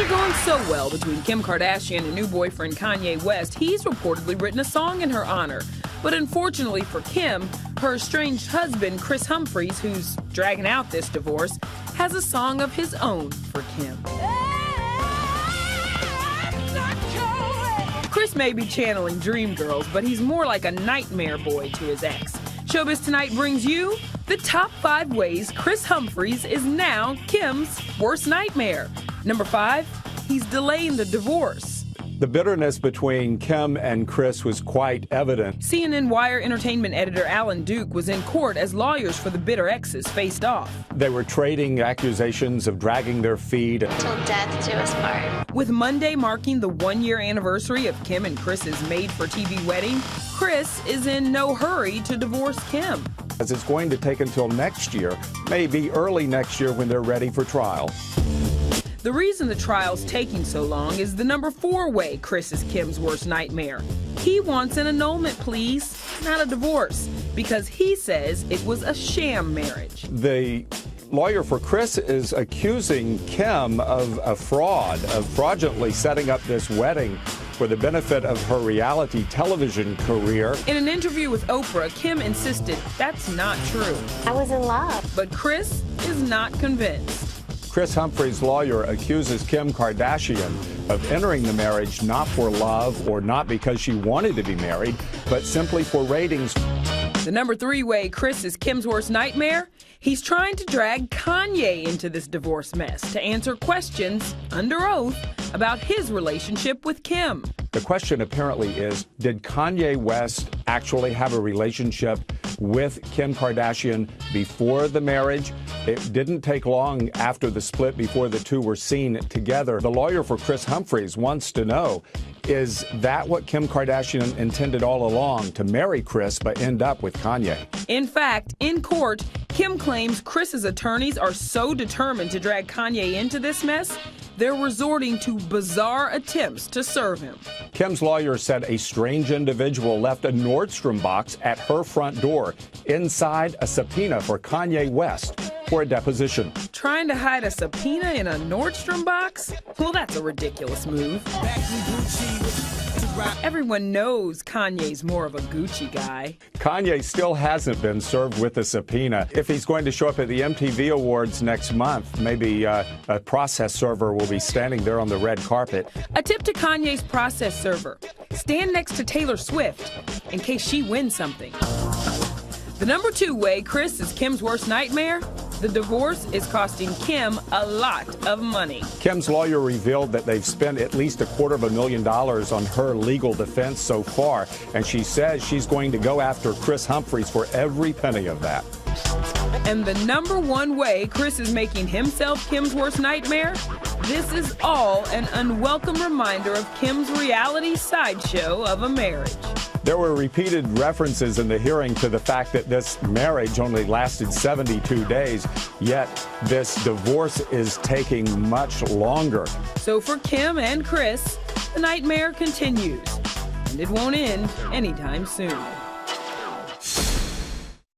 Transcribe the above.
going so well between Kim Kardashian and new boyfriend Kanye West, he's reportedly written a song in her honor. But unfortunately for Kim, her estranged husband, Kris Humphries, who's dragging out this divorce, has a song of his own for Kim. Kris may be channeling Dreamgirls, but he's more like a nightmare boy to his ex. Showbiz Tonight brings you the top 5 ways Kris Humphries is now Kim's worst nightmare. Number 5, he's delaying the divorce. The bitterness between Kim and Kris was quite evident. CNN Wire entertainment editor Alan Duke was in court as lawyers for the bitter exes faced off. They were trading accusations of dragging their feet. Till death do us part. With Monday marking the 1-year anniversary of Kim and Kris's made-for-TV wedding, Kris is in no hurry to divorce Kim. As it's going to take until next year, maybe early next year when they're ready for trial. The reason the trial's taking so long is the number 4 way Kris is Kim's worst nightmare. He wants an annulment, please, not a divorce, because he says it was a sham marriage. The lawyer for Kris is accusing Kim of a fraud, of fraudulently setting up this wedding for the benefit of her reality television career. In an interview with Oprah, Kim insisted that's not true. I was in love. But Kris is not convinced. Kris Humphries' lawyer accuses Kim Kardashian of entering the marriage not for love or not because she wanted to be married, but simply for ratings. The number 3 way Kris is Kim's worst nightmare? He's trying to drag Kanye into this divorce mess to answer questions under oath about his relationship with Kim. The question apparently is, did Kanye West actually have a relationship with Kim Kardashian before the marriage? It didn't take long after the split before the two were seen together. The lawyer for Kris Humphries wants to know, is that what Kim Kardashian intended all along, to marry Kris but end up with Kanye? In fact, in court, Kim claims Kris's attorneys are so determined to drag Kanye into this mess, they're resorting to bizarre attempts to serve him. Kim's lawyer said a strange individual left a Nordstrom box at her front door. Inside, a subpoena for Kanye West for a deposition. Trying to hide a subpoena in a Nordstrom box? Well, that's a ridiculous move. Everyone knows Kanye's more of a Gucci guy. Kanye still hasn't been served with a subpoena. If he's going to show up at the MTV Awards next month, maybe a process server will be standing there on the red carpet. A tip to Kanye's process server: stand next to Taylor Swift in case she wins something. The number 2 way Kris is Kim's worst nightmare? The divorce is costing Kim a lot of money. Kim's lawyer revealed that they've spent at least $250,000 on her legal defense so far, and she says she's going to go after Kris Humphries for every penny of that. And the number 1 way Kris is making himself Kim's worst nightmare? This is all an unwelcome reminder of Kim's reality sideshow of a marriage. There were repeated references in the hearing to the fact that this marriage only lasted 72 days, yet this divorce is taking much longer. So for Kim and Kris, the nightmare continues, and it won't end anytime soon.